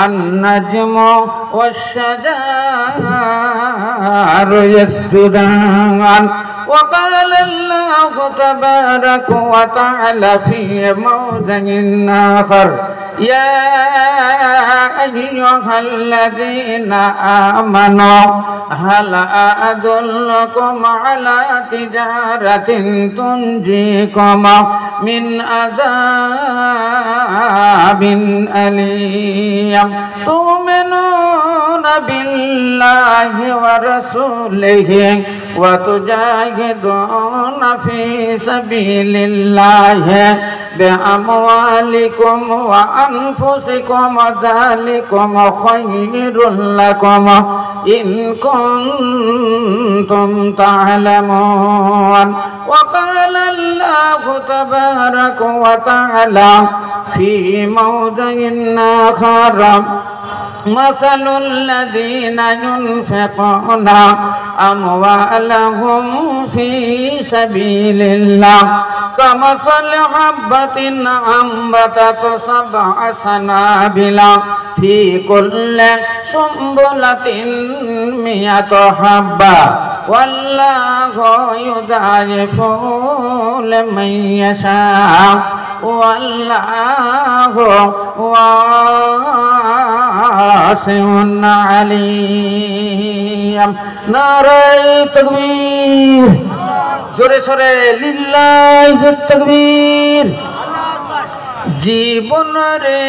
النجم والشجر يسجدان وقال الله تبارك وتعالى في موضع آخر يا أيها الذين آمنوا هل أدلكم على تجارة تنجيكم من عذاب أليم تؤمنون بالله ورسوله وتجاهدون في سبيل الله بأموالكم وأنفسكم ذلكم خير لكم إن كنتم تعلمون وقال الله تبارك وتعالى في موضع آخر مثل الذين ينفقون أموالهم في سبيل الله كمثل حبة أنبتت 7 سنابل في كل سنبلة 100 حبة والله يضاعف لمن يشاء والله واسع عليم نعرہ تکبیر জোরে সরে লিল্লাহি তাকবীর জীবন রে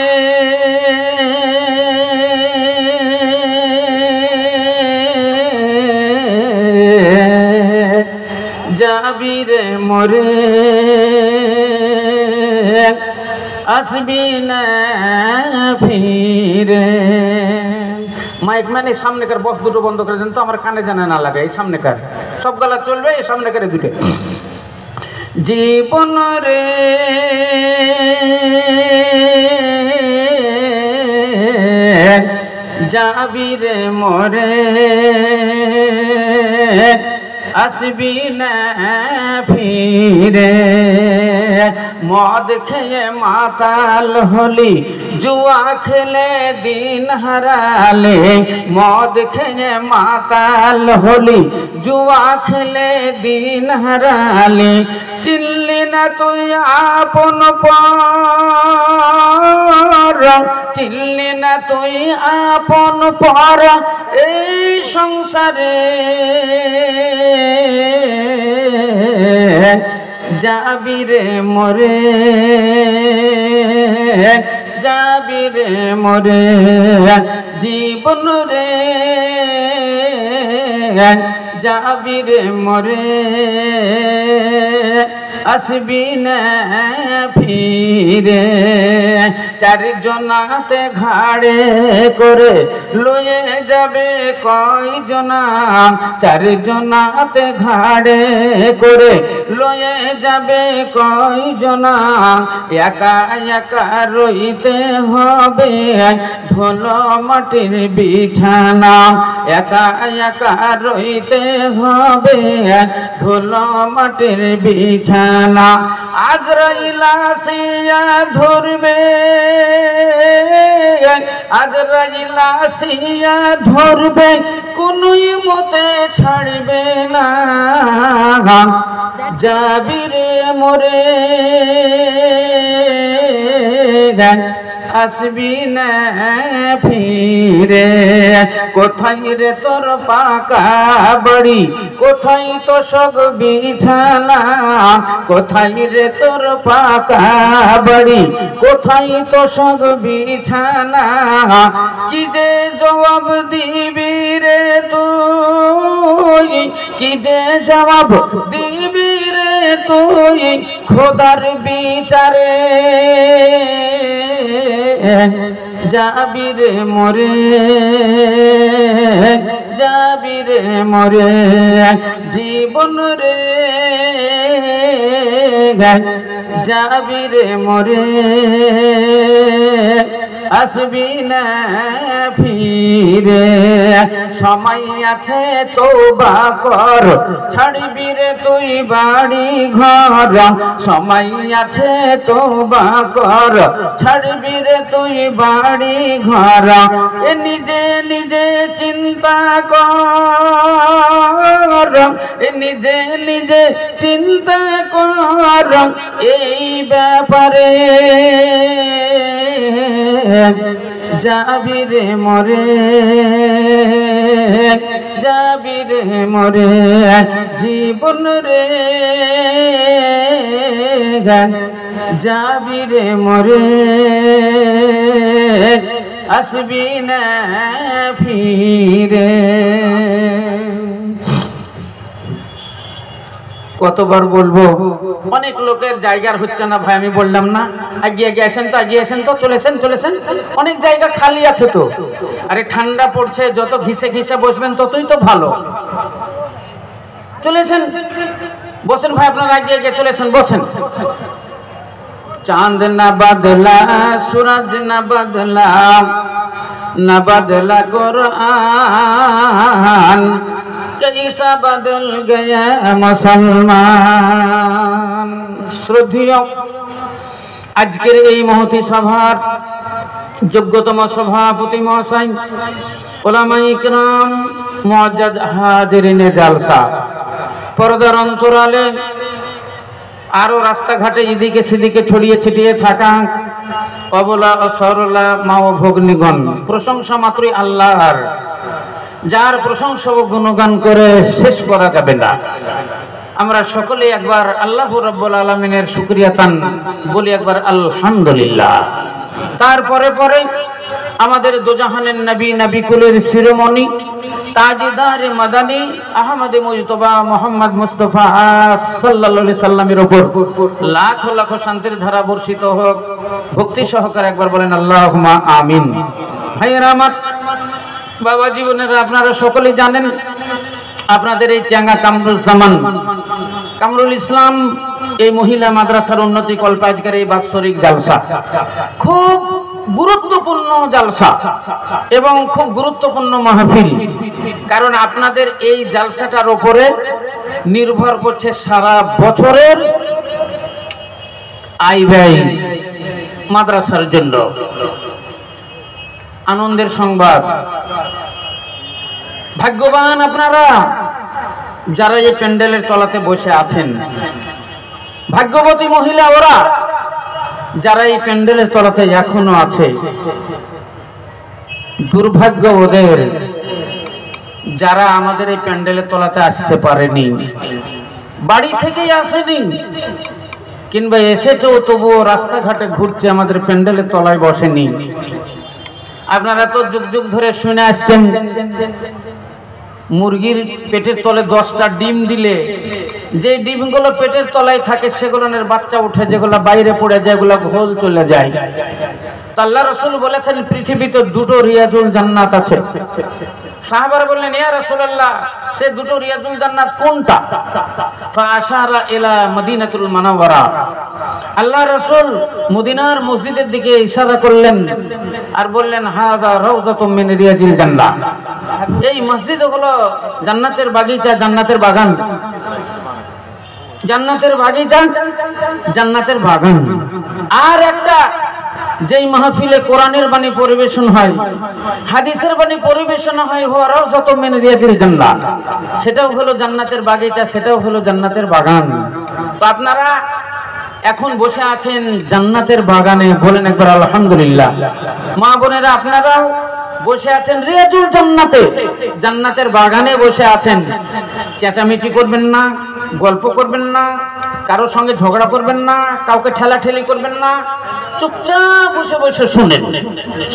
যাবি রে মরে আসবি না ফিরে মাইক মানে সামনেকার বক্স দুটো বন্ধ করে দেন তো আমার কানে জানা না লাগে এই সামনেকার সব গলা চলবে এই সামনেকার দুটো জীবন রে যাবি রে মরে আসবি না ফিরে মদ খেয়ে মাতাল হলি জুয়া খেলে দিন হারালে মদ খেয়ে মাতাল হলি জুয়া খেলে দিন হারালে চিনলি না তুই আপন পর চিনলি না তুই আপন পর এই সংসারে যাবি রে মরে যাবি রে মরে জীবন রে যাবি রে মরে আসবি না ফিরে চারজনাতে ঘাড়ে করে লয়ে যাবে কয়জনা চারজনাতে ঘাড়ে করে লয়ে যাবে কয়জনা একা একা রইতে হবে ধুল মাটির বিছানা একা একা রইতে হবে ধুল মাটির বিছানা আজরাইল আসিয়া ধরবে আজরাইল আসিয়া ধরবে কোনই মতে ছাড়বে না যাবি রে মরে আসবি না ফিরে কোথায় রে তোর পাকা বাড়ি কোথায় তো সগ বিছানা কোথায় রে তোর পাকা বাড়ি কোথায় তো সগ বিছানা কি যে জবাব দিবি রে তুই কি যে জবাব দিবি রে তুই খোদার বিচারে যাবি রে মরে যাবি রে মরে জীবন রে যাবি রে মরে আসবি না ফিরে ফিরে, সময় আছে তওবা কর, ছাড়বি রে তুই বাড়ি ঘর, সময় আছে তওবা কর, ছাড়বি রে তুই বাড়ি ঘর, এ নিজে নিজে চিন্তা কর, এ নিজে নিজে চিন্তা কর এই ব্যাপারে, যাবি রে মরে, যাবি রে মরে, জীবন রে যাবি রে মরে, আসবি না ফিরে। কতবার বলবো, অনেক লোকের জায়গার হচ্ছে না ভাই, আমি বললাম না এগিয়ে এগিয়ে আসেন তো, এগিয়ে আসেন তো, চলেছেন চলেছেন, অনেক জায়গা খালি আছে তো। আরে ঠান্ডা পড়ছে, যত ঘিসে ঘিসে বসবেন ততই তো ভালো। চলেছেন, বসেন ভাই, আপনারা এগিয়ে এগিয়ে চলেছেন, বসেন। चांद न बदला, सूरज न बदला, न बदला कुरान, कैसा बदल गया मुसलमान। श्रद्धेय আজকের এই মহতী সভার যোগ্যতম সভাপতি মহাশয়, উলামায়ে কিরাম, মুআজ্জাজ হাজিরিনে জালসা, পর্দার অন্তরালে আরো রাস্তাঘাটে এদিকে সেদিকে ছড়িয়ে ছিটিয়ে থাকা অবলা ও সরলা মা ও ভগ্নীগণ, প্রশংসা মাত্রই আল্লাহর, যার প্রশংসা ও গুণগান করে শেষ করা যাবে না। আমরা সকলে একবার আল্লাহ রাব্বুল আলামিনের শুকরিয়া তান বলি, একবার আলহামদুলিল্লাহ। তারপরে পরে আমাদের দোজাহানের নবী, নবী কুলের শিরোমণি, তাজদার মাদানী আহমদ মুজতবা মোহাম্মদ মুস্তাফা সাল্লাল্লাহু আলাইহি সাল্লামের উপর লাখ লাখ শান্তির ধারা বর্ষিত হোক। ভক্তি সহকারে একবার বলেন আল্লাহুম্মা আমিন। ভাইয়েরা আমার, বাবা জীবনেরা, আপনারা সকলেই জানেন আপনাদের এই চ্যাঙ্গা কামরুল ইসলাম এই মহিলা মাদ্রাসার উন্নতি কল্পে আজকের এই বাৎসরিক জালসা খুব গুরুত্বপূর্ণ জালসা এবং খুব গুরুত্বপূর্ণ মাহফিল। কারণ আপনাদের এই জালসাটার উপরে নির্ভর করছে সারা বছরের আয় ব্যয় মাদ্রাসার জন্য। আনন্দের সংবাদ, ভাগ্যবান আপনারা যারা এই প্যান্ডেলের তলাতে বসে আছেন, ভাগ্যবতী মহিলা ওরা যারা এই প্যান্ডেলের তলাতে এখনো আছে। দুর্ভাগ্য ওদের যারা আমাদের এই প্যান্ডেলের তলাতে আসতে পারেনি, বাড়ি থেকেই আসেনি, কিংবা এসেছেও তবুও রাস্তাঘাটে ঘুরছে, আমাদের প্যান্ডেলের তলায় বসেনি। আপনারা তো যুগ যুগ ধরে শুনে আসছেন, মুরগির পেটের তলে 10টা ডিম দিলে যে ডিমগুলো পেটের তলায় থাকে সেগুলোর বাচ্চা উঠে, যেগুলো বাইরে পড়ে যায় এগুলো ঘোল চলে যায়। তো আল্লাহ রাসূল বলেছেন পৃথিবীতে 2টো রিয়াজুল জান্নাত আছে। সাহাবারা বললেন, ইয়া রাসূলুল্লাহ, সে 2টো রিয়াজুল জান্নাত কোনটা? ফাআশারা ইলা মদিনাতুল মুনাওয়ারা। আল্লাহ রাসূল মদিনার মসজিদের দিকে ইশারা করলেন আর বললেন, হাযা রাউযাতুম মিন রিয়াজিল জান্নাহ। এই মসজিদ হলো জান্নাতের বাগিচা, জান্নাতের বাগান, জান্নাতের বাগিচা, জান্নাতের বাগান। আর একটা যেই মাহফিলে কোরআনের বাণী পরিবেশন হয়, হাদিসের বাণী পরিবেশন হয়, হুয়া রাউযাতুম মিন রিয়াজিল জান্নাহ, সেটাও হলো জান্নাতের বাগিচা, সেটাও হলো জান্নাতের বাগান। তো আপনারা এখন বসে আছেন জান্নাতের বাগানে, বলেন একবার আলহামদুলিল্লাহ। মা বোনেরা, আপনারাও বসে আছেন রিয়াজুল জান্নাতে, জান্নাতের বাগানে বসে আছেন। চেঁচামেচি করবেন না, গল্প করবেন না, কারোর সঙ্গে ঝগড়া করবেন না, কাউকে ঠেলাঠেলি করবেন না, চুপচাপ বসে বসে শুনেন,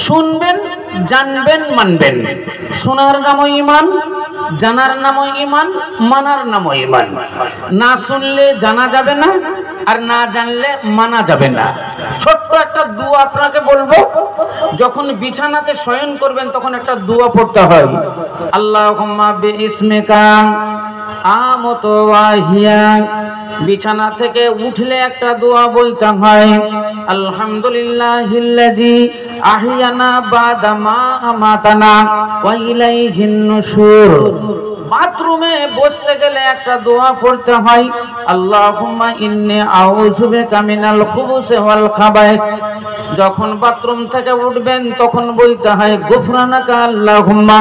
শুনবেন, জানবেন, মানবেন। শোনার নামও ঈমান, জানার নামও ঈমান, মানার নামও ঈমান। না শুনলে জানা যাবে না, আর না জানলে মানা যাবে না। ছোট্ট একটা দোয়া আপনাকে বলবো, যখন বিছানাতে শয়ন করবেন তখন একটা দোয়া পড়তে হয়। আল্লাহুম্মা বিইসমিকা আমুতু ওয়া হিয়া। বিছানা থেকে উঠলে একটা দোয়া বলতে হয়, আলহামদুলিল্লাহিল্লাযী আহিয়ানা বাদামা আমাতানা ওয়া ইলাইহিন নুশুর। বাথরুমে বসতে গেলে একটা দোয়া পড়তে হয়, আল্লাহুম্মা ইন্নী আউযু বিকা মিনাল খুবুসি ওয়াল খাবায়েস। যখন বাথরুম থেকে উঠবেন তখন বলতে হয় গুফরানাকা আল্লাহুম্মা,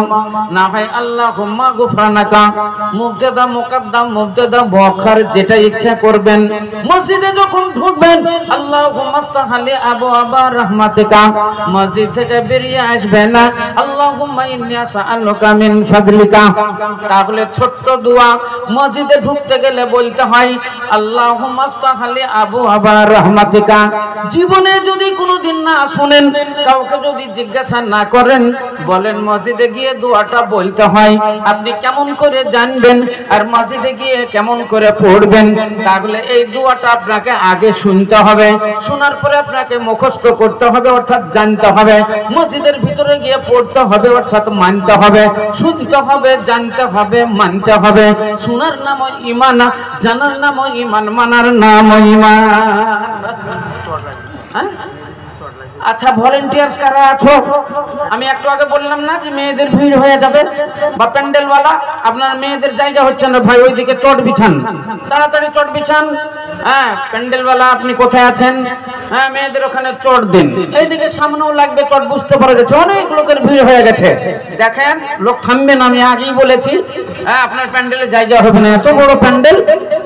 না হয় আল্লাহুম্মা গুফরানাকা। মুবতাদা মুকদ্দাম মুবতাদা মুআখার যেটা ইচ্ছা করবেন। মসজিদে যখন ঢুকবেন আল্লাহুম্মা আফতাহ লি আবওয়াবা রাহমাতিকা, মসজিদ থেকে বেরিয়ে আসবেন না আল্লাহুম্মা ইন্নী আসআলুকা মিন ফাদলিকা। তাহলে ছোট্ট দোয়া মসজিদে ঢুকতে গেলে বলতে হয় আল্লাহুম্মা আফতাহ লি আবওয়াবা রাহমাতিকা। জীবনে যদি কোনোদিন না শুনেন, কাউকে যদি জিজ্ঞাসা না করেন, বলেন মসজিদে গিয়ে দোয়াটা বলতে হয়। আপনি কেমন করে জানবেন আর মসজিদে গিয়ে কেমন করে পড়বেন? তাহলে এই দোয়াটা আপনাকে আগে শুনতে হবে, শোনার পরে আপনাকে মুখস্থ করতে হবে অর্থাৎ জানতে হবে, মসজিদের ভিতরে গিয়ে পড়তে হবে অর্থাৎ মানতে হবে, শুনতে হবে, জানতে হবে, মানতে হবে। শোনার নাম ঈমান, জানার নাম ঈমান, মানার নাম ঈমান। আচ্ছা, ভলেন্টিয়ার্স কারা আছো? আমি একটু আগে বললাম না যে মেয়েদের ভিড় হয়ে যাবে, বা প্যান্ডেলওয়ালা আপনার মেয়েদের জায়গা হচ্ছে না ভাই, ওইদিকে চট বিছান, তাড়াতাড়ি চট বিছান। হ্যাঁ, প্যান্ডেলওয়ালা আপনি কোথায় আছেন? হ্যাঁ, মেয়েদের ওখানে চট দিন। এইদিকে সামনেও লাগবে চট, বুঝতে পারা যাচ্ছে অনেক লোকের ভিড় হয়ে গেছে। দেখেন লোক থামবেন, আমি আগেই বলেছি। হ্যাঁ, আপনার প্যান্ডেলে জায়গা হবে না, এত বড় প্যান্ডেল,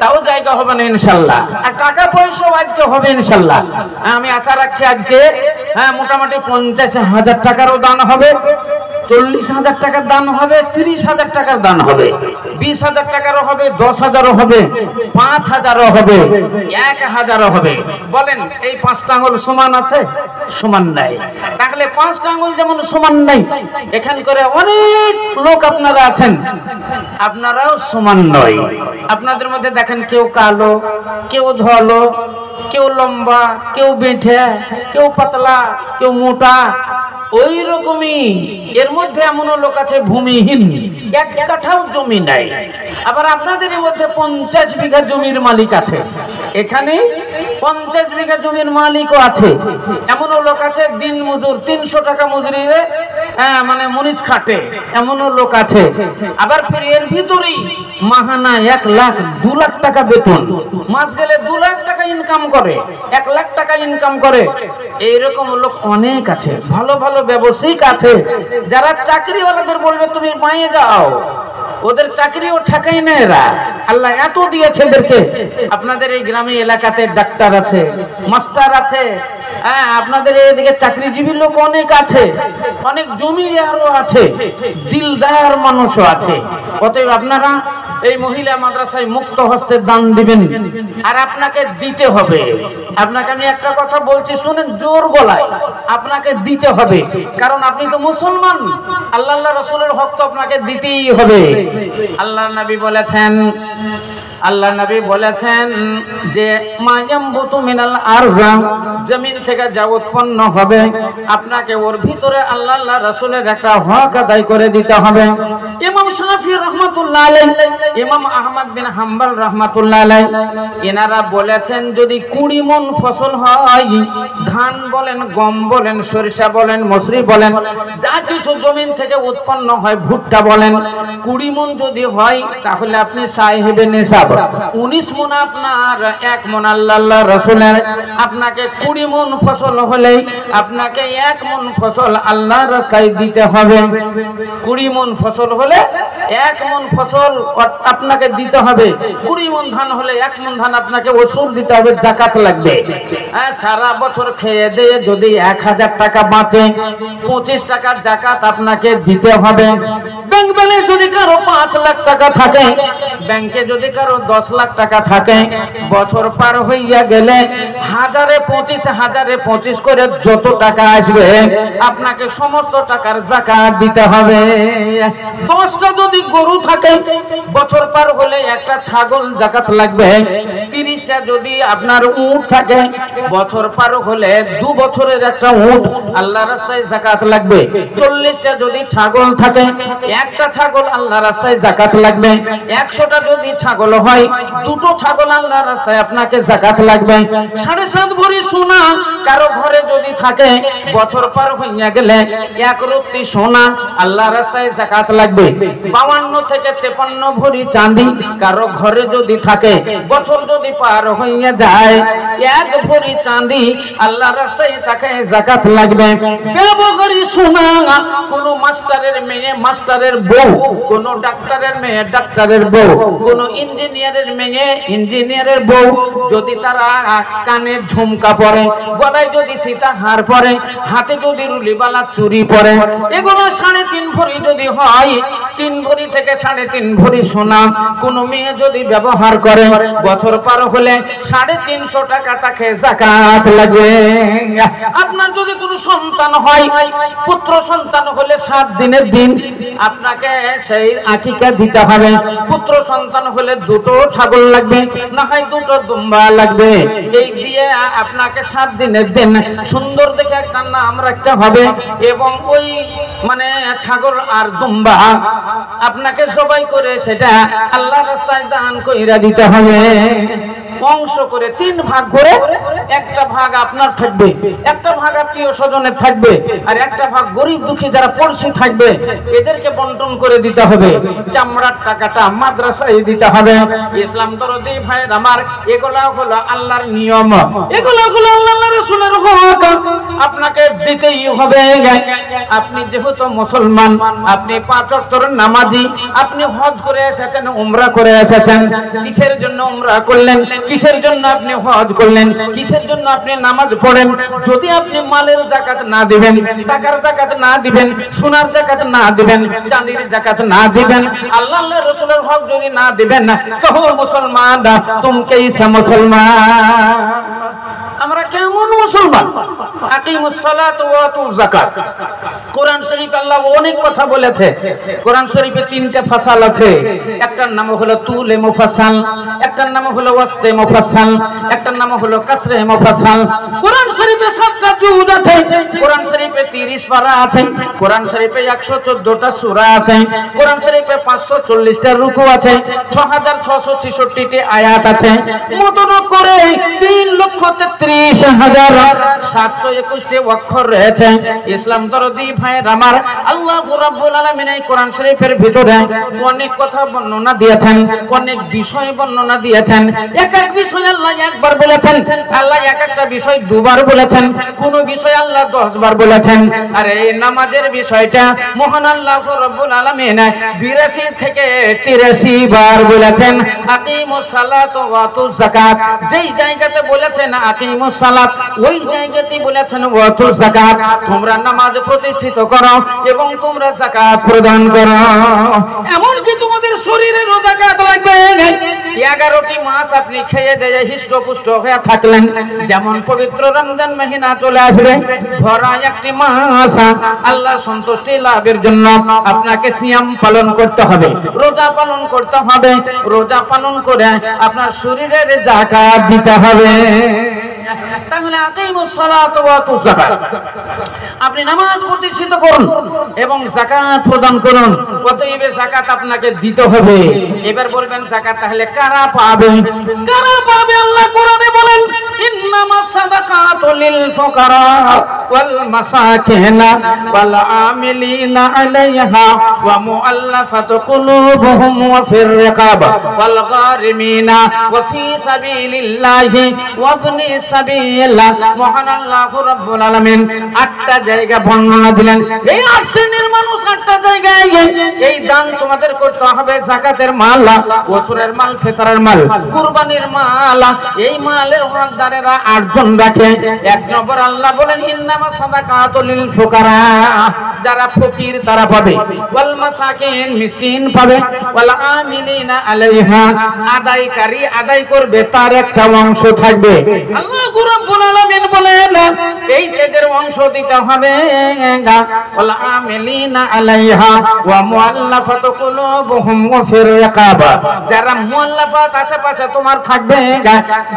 তাও জায়গা হবে না ইনশাল্লাহ। আর টাকা পয়সাও আজকে হবে ইনশাল্লাহ। আমি আশা রাখছি আজকে হ্যাঁ মোটামুটি 50,000 টাকারও দান হবে, 40,000 টাকার দান হবে, 30,000 টাকার দান হবে, 20,000 টাকারও হবে, 10,000ও হবে, 5,000ও হবে, 1,000ও হবে। বলেন এই 5টা আঙ্গুল সমান আছে? সমান নাই। তাহলে 5টা আঙ্গুল যেমন সমান নাই, এখান করে অনেক লোক আপনারা আছেন, আপনারাও সমান নয়। আপনাদের মধ্যে দেখেন কেউ কালো, কেউ ধলো, কেউ লম্বা, কেউ বেঁটে, কেউ পাতলা, কেউ মোটা, ওই রকমই এর মধ্যে এমনও লোক আছে ভূমিহীন, এক কাঠাও জমি নাই। আবার আপনাদের মধ্যে 50 বিঘা জমির মালিক আছে, এখানে 50 বিঘা জমির মালিকও আছে। এমনও লোক আছে দিন মজুর, 300 টাকা মজুরিতে মানে মুনিশ খাটে, এমনও লোক আছে। আবার ফির এর ভিতরেই মাহানা 1 লাখ 2 লাখ টাকা বেতন, মাস গেলে 2 লাখ টাকা ইনকাম করে, 1 লাখ টাকা ইনকাম করে। এইরকম লোক অনেক আছে। ভালো ভালো ব্যবসায়িক আছে, যারা চাকরিওয়ালাদের বলবে তুমি মায়ে যাও, ওদের চাকরিও ঠেকাই না এরা। আল্লাহ এত দিয়েছে এদেরকে। আপনাদের এই গ্রামে এলাকাতে ডাক্তার আছে, মাস্টার আছে, হ্যাঁ আপনাদের এদিকে চাকরিজীবী লোক অনেক আছে, অনেক জমি আরো আছে, দিলদার মানুষও আছে। অতএব আপনারা এই মহিলা মাদ্রাসায় মুক্ত হস্তে দান দিবেন, আর আপনাকে দিতে হবে। আপনাকে আমি একটা কথা বলছি শুনেন জোর গলায়, আপনাকে দিতে হবে, কারণ আপনি তো মুসলমান, আল্লাহ রাসূলের হক তো আপনাকে দিতেই হবে। আল্লাহ নবী বলেছেন যে মায়ামবুতু মিনাল আরযা, জমিন থেকে যা উৎপন্ন হবে আপনাকে ওর ভিতরে আল্লাহ রাসূলের একটা হক আদায় করে দিতে হবে। ইমাম শাফি রাহমাতুল্লাহ আলাইহি, ইমাম আহমদ বিন হাম্বল রাহমাতুল্লাহ আলাইহি এনারা বলেছেন যদি 20 মণ ফসল হয়, ধান বলেন, গম বলেন, সরিষা বলেন, মসুরি বলেন, যা কিছু জমিন থেকে উৎপন্ন হয়, ভুট্টা বলেন, 20 মণ যদি হয় তাহলে আপনি সাহেবে নিসাব। 19 মণ আপনার 1 মণ আল্লাহ রাসূলের। আপনাকে 20 মণ ফসল হলেই আপনাকে 1 মণ ফসল আল্লাহর রাস্তায় দিতে হবে। 20 মণ ফসল হলে 1 মণ ফসল আপনাকে দিতে হবে। 20 মণ ধান হলে 1 মণ ধান আপনাকে ওসুল দিতে হবে, যাকাত লাগবে। সারা বছর খেয়ে দিয়ে যদি 1000 টাকা বাঁচে, 25 টাকার যাকাত আপনাকে দিতে হবে। ব্যাংক ব্যালেন্স যদি কারো 5 লাখ টাকা থাকে, ব্যাংকে যদি কারো 10 লাখ টাকা থাকে, বছর পার হইয়া গেলে 1025 করে যত টাকা আসবে আপনাকে সমস্ত টাকার যাকাত দিতে হবে। 10টা যদি গরু থাকে, বছর পার হলে একটা ছাগল যাকাত লাগবে। 30টা যদি আপনার উট থাকে, বছর পার হলে 2 বছরের একটা উট আল্লাহর রাস্তায় যাকাত লাগবে। 40টা যদি ছাগল থাকে, একটা ছাগল আল্লাহ রাস্তায় যাকাত লাগবে। 100টা যদি ছাগল হয়, 2টো ছাগল আল্লাহ রাস্তায় আপনাকে যাকাত লাগবে। 7.5 ভরি সোনা কারো ঘরে যদি থাকে, বছর পার হইয়া গেলে 1 রত্তি সোনা আল্লাহ রাস্তায় যাকাত লাগবে। 52 থেকে 53 ভরি চাঁদি কারো ঘরে যদি থাকে, বছর যদি পার হইয়া যায়, 1 ভরি চাঁদি আল্লাহ রাস্তায় তাকে যাকাত লাগবে। ব্যবহারী সোনা কোন মাস্টারের মেয়ে মাস্টারের বউ, কোন ডাক্তারের মেয়ে ডাক্তারের বউ, কোন ইঞ্জিনিয়ারের মেয়ে ইঞ্জিনিয়ারের বউ যদি তারা কানে ঝুমকা পরে, গলায় যদি সীতাহার পরে, হাতে যদি রুলিবালা চুরি পরে, এগুলো 3.5 ভরি যদি হয়, 3 ভরি থেকে 3.5 ভরি সোনা কোন মেয়ে যদি ব্যবহার করে, বছর পার হলে 350 টাকা তাকে যাকাত লাগবে। আপনার যদি কোনো সন্তান হয়, পুত্র সন্তান হলে 7 দিনের দিন আপনাকে সেই আকিকা দিতে হবে। পুত্র সন্তান হলে 2টো ছাগল লাগবে, না হয় 2টো দুম্বা লাগবে। এই দিয়ে আপনাকে 7 দিনের দিন সুন্দর দেখে একটা নাম রাখতে হবে, এবং ওই মানে ছাগল আর দুম্বা আপনাকে জবাই করে সেটা আল্লাহ রাস্তায় দান কইরা দিতে হবে। অংশ করে 3 ভাগ করে, একটা ভাগ আপনার থাকবে, একটা ভাগ আত্মীয় স্বজনের থাকবে, আর একটা ভাগ গরিব দুঃখী যারা পড়শি থাকবে এদেরকে বন্টন করে দিতে হবে। চামড়ার টাকাটা মাদ্রাসায় দিতে হবে। ইসলাম দরদি ভাইয়ের আমার, এগুলা হলো আল্লাহর নিয়ম, এগুলা হলো আল্লাহ রাসূলের হক, আপনাকে দিতেই হবে। আপনি যেহেতু মুসলমান, আপনি 5 ওয়াক্তের নামাজি, আপনি হজ করে এসেছেন, উমরা করে এসেছেন, কিসের জন্য উমরা করলেন, কিসের জন্য আপনি হজ করলেন, কিসের জন্য আপনি নামাজ পড়েন? যদি আপনি মালের যাকাত না দিবেন, টাকার যাকাত না দিবেন, সোনার যাকাত না দিবেন, চাঁদির যাকাত না দিবেন, আল্লাহর রাসূলের হক যদি না দিবেন, কহো মুসলমান তুম কেইসা মুসলমান, আমরা কেমন মুসলমান? আকিমুস সালাত ওয়া আতুজ যাকাত। কোরআন শরীফে আল্লাহ অনেক কথা বলেছে। কোরআন শরীফে 3টা ফাসাল আছে। একটার নাম হলো তুলে মুফাসাল, একটার নাম হলো ওয়াসতে মুফাসাল, একটার নাম হলো কাসরে মুফাসাল। কোরআন শরীফে 7টা জুজ আছে, কোরআন শরীফে 30 পারা আছে, কোরআন শরীফে 114টা সূরা আছে, কোরআন শরীফে 540টা রুকু আছে, 6666টি আয়াত আছে, মোটর করে 3,33,721টি অক্ষর রয়েছে। ইসলাম দরদি ভাইয়ের আমার, আল্লাহ রাব্বুল আলামিন এই কোরআন শরীফের ভিতরে অনেক কথা বর্ণনা দিয়েছেন, অনেক বিষয় বর্ণনা দিয়েছেন। এক এক বিষয় আল্লাহ একবার বলেছেন, আল্লাহ এক একটা বিষয় 2বার বলেছেন, কোন বিষয় আল্লাহ 10 বার বলেছেন। আর এই নামাজের বিষয়টা মহান আল্লাহ রাব্বুল আলামিন 82 থেকে 83 বার বলেছেন। আকিমুস সালাত ওয়া আতুজ যাকাত, যেই জায়গাতে বলেছেন আকিমুস সালাত, ওই জায়গাতেই বলেছেন ওয়া আতুজ যাকাত, তোমরা নামাজ প্রতিষ্ঠিত করো এবং তোমরা যাকাত প্রদান করো। এমনকি তোমাদের শরীরের যাকাত লাগবে। 11টি মাস আপনি খেয়ে দিয়ে হিষ্টপুষ্ট হয়ে থাকলেন, যেমন পবিত্র রমজান মাহিনা চলে আসবে, ভরা একটি মাস আল্লাহ সন্তুষ্টি লাভের জন্য আপনাকে সিয়াম পালন করতে হবে, রোজা পালন করতে হবে। রোজা পালন করে আপনার শরীরের যাকাত দিতে হবে। তাহলে আকিমুস সালাত ওয়া আতুজ যাকাত, আপনি নামাজ প্রতিষ্ঠিত করুন এবং যাকাত প্রদান করুন। অতএব যাকাত আপনাকে দিতে হবে। এবার বলবেন যাকাত তাহলে কারা পাবে? কারা পাবে? আল্লাহ কোরআনে বলেন, ইন্নামাস সাদাকাতু লিল ফুকারা ওয়াল মাসাকিন ওয়াল আমিলিনা আলাইহা ওয়া মুআল্লাফাতু কুলুবুহুম ওয়া ফির রিকাব ওয়াল গারিমিনা ওয়া ফি সাবিলিল্লাহি ওয়া ইবনিস সাবিলিল্লাহ। মহান আল্লাহ রাব্বুল আলামিন 8টা জায়গা বর্ণনা দিলেন। এই 8 শ্রেণীর মানুষ 8টা জায়গায় এই দান তোমাদের করতে হবে। যাকাতের মাল, ওসুরের মাল, ফিতরের মাল, কুরবানির মাল, এই মালের হকদারেরা 8 জন রাখে। 1 নম্বর আল্লাহ বলেন, ইন্নামাস সাদাকাতু লিল ফুকারা, যারা ফকির তারা পাবে, ওয়াল মাসাকিন মিসকিন পাবে, ওয়াল আমিলিনা আলাইহা, আদায়কারী আদায় করবে তার একটা অংশ থাকবে। আল্লাহ রাব্বুল আলামিন বলেন এই এদের অংশ দিতে হবে। ওয়াল আমিলিনা আলাইহা ওয়া মুআল্লাফাতু কুলুবুহুম ওয়া ফির রিকাব, যারা মুআল্লাফাত আশেপাশে তোমার থাকবে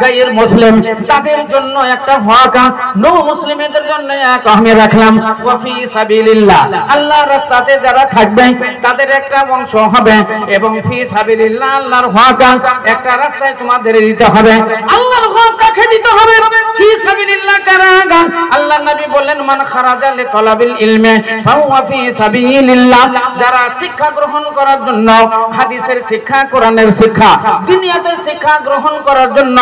গায়ের মুসলিম, তাদের জন্য একটা হক, নো মুসলিমদের জন্য এক আমি রাখলাম। ওয়া ফি সাবিলিল্লাহ, সাবিলিল্লাহ, আল্লাহর রাস্তাতে যারা থাকবে তাদের একটা অংশ হবে। এবং ফি সাবিলিল্লাহ, আল্লাহর হক একটা রাস্তায় তোমাদের দিতে হবে। আল্লাহর হক কাকে দিতে হবে? ফি সাবিলিল্লাহ কারা? আল্লাহর নবী বললেন, মান খারাজা লিতালাবিল ইলমি ফাহুয়া ফি সাবিলিল্লাহ, যারা শিক্ষা গ্রহণ করার জন্য, হাদিসের শিক্ষা, কোরআনের শিক্ষা, দুনিয়াতে শিক্ষা গ্রহণ করার জন্য,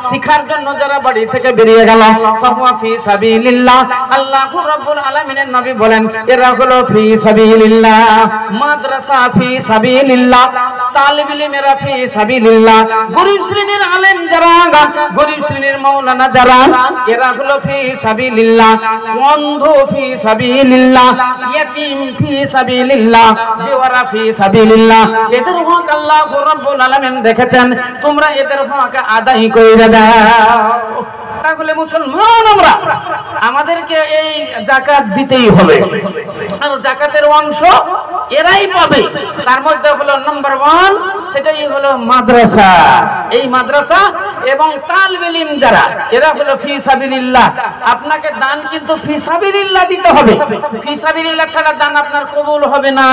শিক্ষার জন্য যারা বাড়ি থেকে বেরিয়ে গেল, ফাহুয়া ফি সাবিলিল্লাহ, আল্লাহু রাব্বুল আলামিনের নবী বলেন এরা হলো ফি সাবিলিল্লাহ। মাদ্রাসা ফি সাবিলিল্লাহ, তালিবুল ইলমেরা ফি সাবিলিল্লাহ, গরীব শ্রেণীর আলেম যারা, গরীব শ্রেণীর মাওলানা যারা, এরা হলো ফি সাবিলিল্লাহ। অন্ধ ফি সাবিলিল্লাহ, ইয়াতীম ফি সাবিলিল্লাহ, বেওয়ারা ফি সাবিলিল্লাহ। এদের হক আল্লাহু রাব্বুল আলামিন দেখেছেন, তোমরা এদের হক আদায় করে দাও। তাহলে মুসলমান আমরা, আমাদেরকে এই যাকাত দিতেই হবে, আর যাকাতের অংশ এরাই পাবে। তার মধ্যে হলো নাম্বার 1, সেটাই হলো মাদ্রাসা। এই মাদ্রাসা এবং তালিবুল ইলম যারা, এরা হলো ফি সাবিলিল্লাহ। আপনাকে দান কিন্তু ফি সাবিলিল্লাহ দিতে হবে। ফি সাবিলিল্লাহ ছাড়া দান আপনার কবুল হবে না।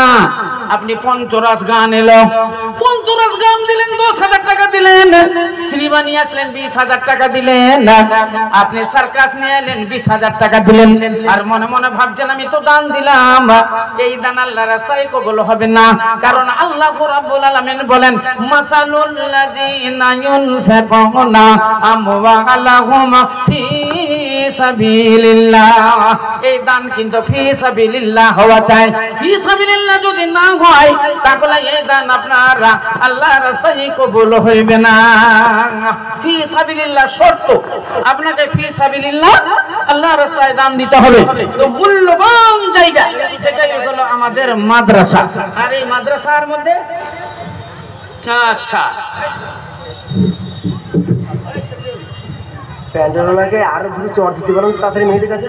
আপনি পঞ্চরস গান এলো, পঞ্চরস গান দিলেন, 10,000 টাকা দিলেন। সিনেমা নিয়ে আসলেন, 20,000 টাকা দিলেন। আপনি সার্কাস নিয়ে এলেন, 20,000 টাকা দিলেন। আর মনে মনে ভাবছেন আমি তো দান দিলাম। এই দান আল্লাহর রাস্তায় কবুল হবে না। কারণ আল্লাহ রাব্বুল আলামিন বলেন, মাসালুল লাযিনা ইউনফিকুনা আমওয়ালাহুম ফি সাবিলিল্লাহ। এই দান কিন্তু ফি সাবিলিল্লাহ হওয়া চাই। ফি সাবিলিল্লাহ যদি না হয়, তাহলে এই দান আপনার আল্লাহর রাস্তায় কবুল হইবে না। ফি সাবিলিল্লাহ শর্ত, আপনাকে ফি সাবিলিল্লাহ আল্লাহর রাস্তায় দান দিতে হবে। তো মূল্যবান জায়গা সেটাই হলো আমাদের মাদ্রাসা। আর এই মাদ্রাসার মধ্যে আচ্ছা প্যান্ডেলওয়ালাকে আরো দুটো চর দিতে পারেন তাড়াতাড়ি মেয়েদের কাছে,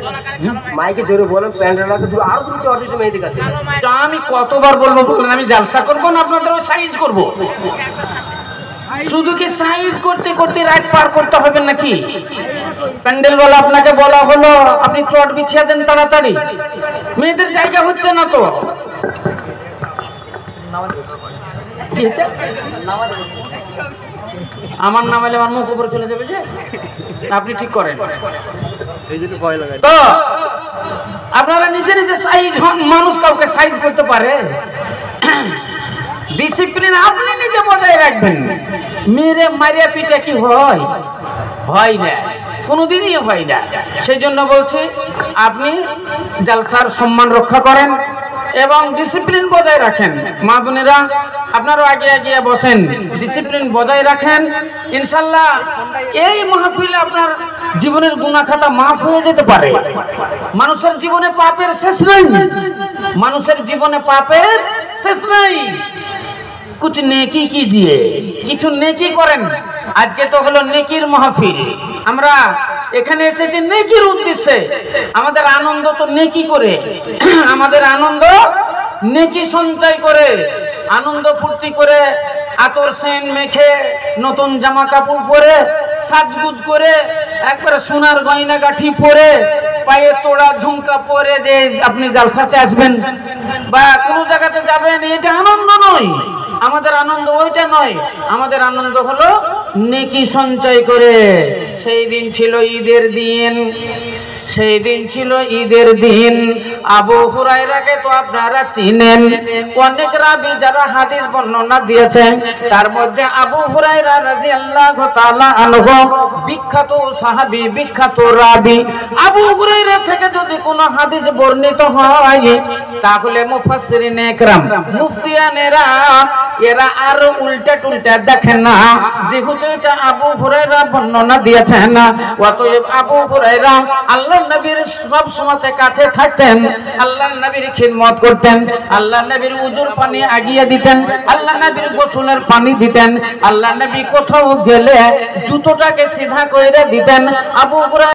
মাইকে জোরে বলেন প্যান্ডেলওয়ালাকে আরো দুটো চর দিতে মেয়েদের কাছে। তা আমি কতবার বলবো বলেন, আমি জালসা করবো না আপনাদের সাইজ করবো? শুধু কি সাইজ করতে করতে রাত পার করতে হবে নাকি? প্যান্ডেলওয়ালা আপনাকে বলা হলো আপনি চট বিছিয়ে দেন তাড়াতাড়ি, মেয়েদের জায়গা হচ্ছে না তো। আমার নাম এলে আমার মুখ উপরে চলে যাবে যে, আপনি ঠিক করেন তো। আপনারা নিজে নিজে সাইজ হন, মানুষ কাউকে সাইজ করতে পারে? ডিসিপ্লিন আপনি নিজে বজায় রাখবেন। মেরে মারিয়া পিঠে কি হয়? হয় না, কোনোদিনই হয় না। সেই জন্য বলছি আপনি জালসার সম্মান রক্ষা করেন এবং ডিসিপ্লিন বজায় রাখেন। মা বোনেরা আপনারও আগে এগিয়ে বসেন, ডিসিপ্লিন বজায় রাখেন। ইনশাল্লাহ এই মাহফিলে আপনার জীবনের গুনাহ খাতা মাফ হয়ে যেতে পারে। মানুষের জীবনে পাপের শেষ নেই, মানুষের জীবনে পাপের শেষ নেই। কুছ নেকি কিজিয়ে, কিছু নেকি করেন। আজকে তো হলো নেকির মাহফিল, আমরা এখানে এসেছি নেকির উদ্দেশ্যে। আমাদের আনন্দ তো নেকি করে, আমাদের আনন্দ নেকি সঞ্চয় করে, আনন্দ ফুর্তি করে, আতর সেন মেখে, নতুন জামা কাপড় পরে, সাজগুজ করে, একবারে সোনার গয়না গাঠি পরে, পায়ে তোড়া ঝুমকা পরে যে আপনি জালসাতে আসবেন বা কোনো জায়গাতে যাবেন, এটা আনন্দ নয়। আমাদের আনন্দ ওইটা নয়, আমাদের আনন্দ হলো নেকি সঞ্চয় করে। সেই দিন ছিল ঈদের দিন, সেই দিন ছিল ঈদের দিন। আবু হুরায়রাকে তো আপনারা চিনেন, অনেক রাবী যারা হাদিস বর্ণনা দিয়েছেন, তার মধ্যে আবু হুরায়রা রাদিয়াল্লাহু তাআলা আনহু বিখ্যাত সাহাবী, বিখ্যাত রাবী। আবু হুরায়রা থেকে যদি কোনো হাদিস বর্ণিত হয়, তাহলে মুফাসসিরিনে ইকরাম, মুফতিয়ানেরা এরা আর উল্টা টুল্টা দেখেন না। যেহেতু এটা আবু হুরায়রা বর্ণনা দিয়েছেন, অতএব আবু হুরায়রা আল্লাহর নবীর সব সময় কাছে থাকতেন, আল্লাহর নবীর খিদমত করতেন, আল্লাহর নবীর উজুর পানি আগিয়ে দিতেন, আল্লাহর নবীর গোসলের পানি দিতেন, আল্লাহর নবী কোথাও গেলে জুতোটাকে সিধা করে দিতেন। আবু হুরায়রা